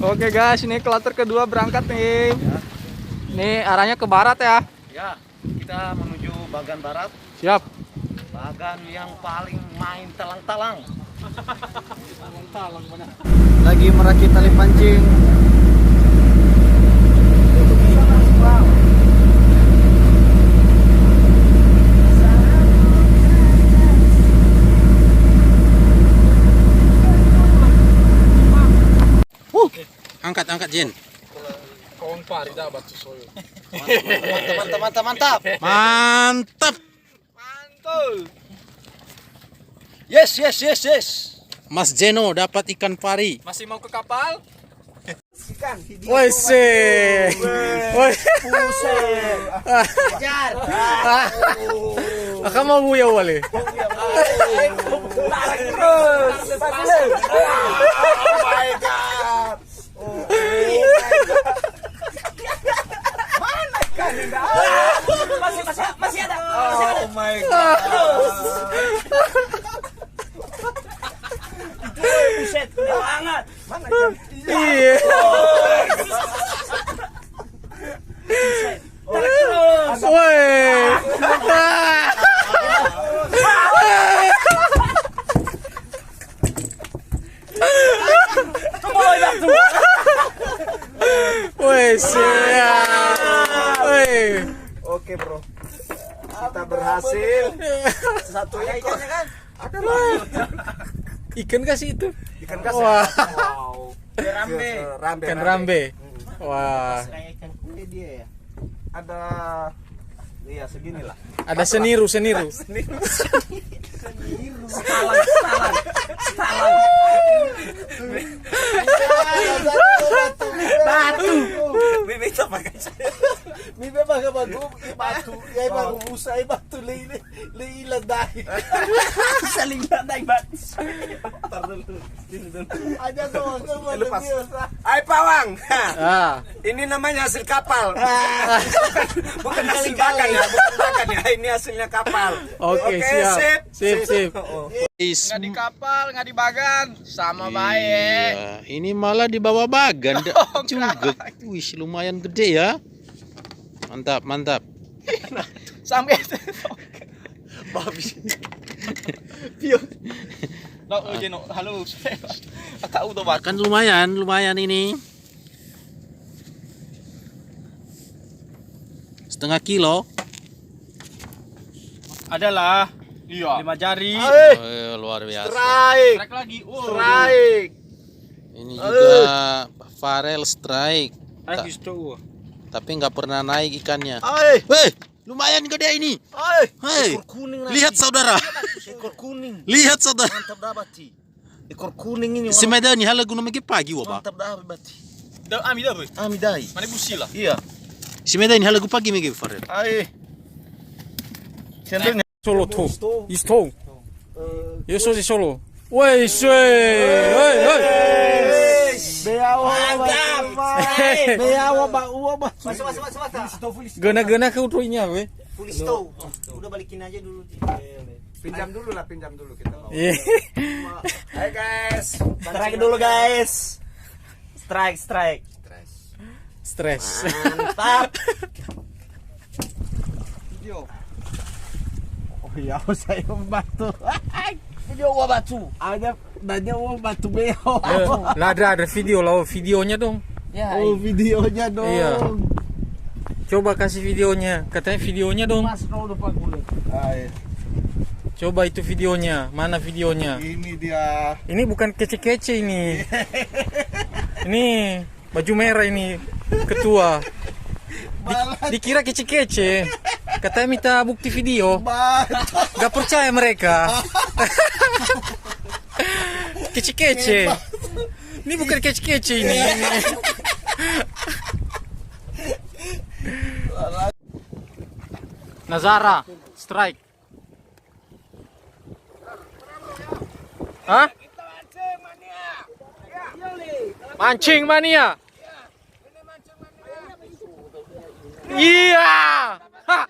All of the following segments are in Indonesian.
Oke guys, ini kloter kedua berangkat nih. Ini arahnya ke barat ya. Ya, kita menuju bagan barat. Siap. Bagan yang paling main talang-talang. Lagi merakit tali pancing. Angkat Jen. Mantap. Mantap. Yes. Mas Jeno dapat ikan pari. Masih mau ke kapal? Woi sih. Woi. Ajar. Akan mau ya wale. Terus. Oh my god. Mana ikan ini? Masih ada. Oh my god. Buset, banget. Mana ikan? Iya. Terus. Woi. Woi siap. Woi. Oke bro, kita berhasil. Satu ikannya kan? Ada Ikan kasih itu. ikan kasih. Wah. Wow. Rambe. Ikan rambe. Wah. Kayak ikan kue dia ya. Ada, iya segini lah. Ada seniru. Batu. Bibi itu pakai. Bibi pakai batu. Ya baru usai batu leilah dai. Saling dai batu. Aja tuh lepas. Hai pawang. Ah. Ini namanya hasil kapal. Bukan hasil bagan ya, Ini hasilnya kapal. Oke, siap. Sip. Nggak di kapal, nggak di bagan, sama baik. Iya, ini malah di bawah bagan juga. Wih, lumayan gede ya. Mantap. Sampai Babi. Pio. Halo. Kakak udah bat. Kan lumayan ini. Setengah kilo. Adalah. Iya. 5 jari. Oh, luar biasa. Strike lagi. Strike. Ini juga farel strike. Tapi nggak pernah naik ikannya. Weh, lumayan gede ini. Hei, Ekor kuning lagi. lihat saudara. Ekor kuning. Lihat saudara. Mantap dah bati. Ekor kuning ini. Si medan ni hala guna magi pagi waba. Mantap dah bati. Ami dah, boy. Amidai. Mana busi lah. Iya. Si medan ni hala gu pagi magi farel. Cendolnya. Solo to. Isto. Yeso si solo. Woi, woi. Beawa ba. Masuk. Gana ke utuinya we. Full stove. Udah balikin aja dulu. Pinjam dulu kita. Iya. Hai guys. Strike dulu guys. Strike. Stres. Mantap. Video. Oh ya, saya membantu. Video gua batu. Ada nanya gua batu beo. Lah ada video lah, videonya dong. Ya, videonya dong. Iya. Coba kasih videonya. Katanya videonya dong. Mas kau lupa kulit. Coba itu videonya. Mana videonya? Ini dia. Ini bukan kece-kece ini. Ini baju merah ini ketua. Dikira kece-kece. Katanya minta bukti video. Gak percaya mereka. Kece-kece. Ini bukan kece-kece ini. Nazara, strike. Hah? Mancing mania. Iya. Ha.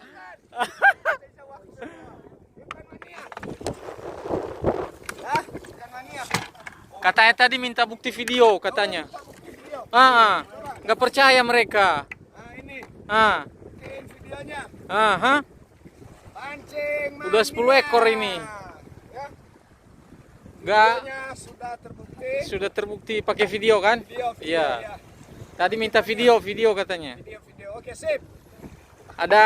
Katanya tadi minta bukti video katanya. Ah, nggak percaya mereka. Nah ini, Ah, buktiin videonya. aha. Pancing Udah 10 ekor ini. Ya, Nggak videonya sudah terbukti. sudah terbukti pakai video kan? Video, Iya. ya. Tadi minta video katanya. Video. Oke, sip. Ada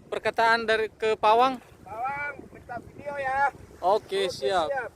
perkataan dari ke Pawang? Bawang, minta video ya. Oke, Oke, siap. siap.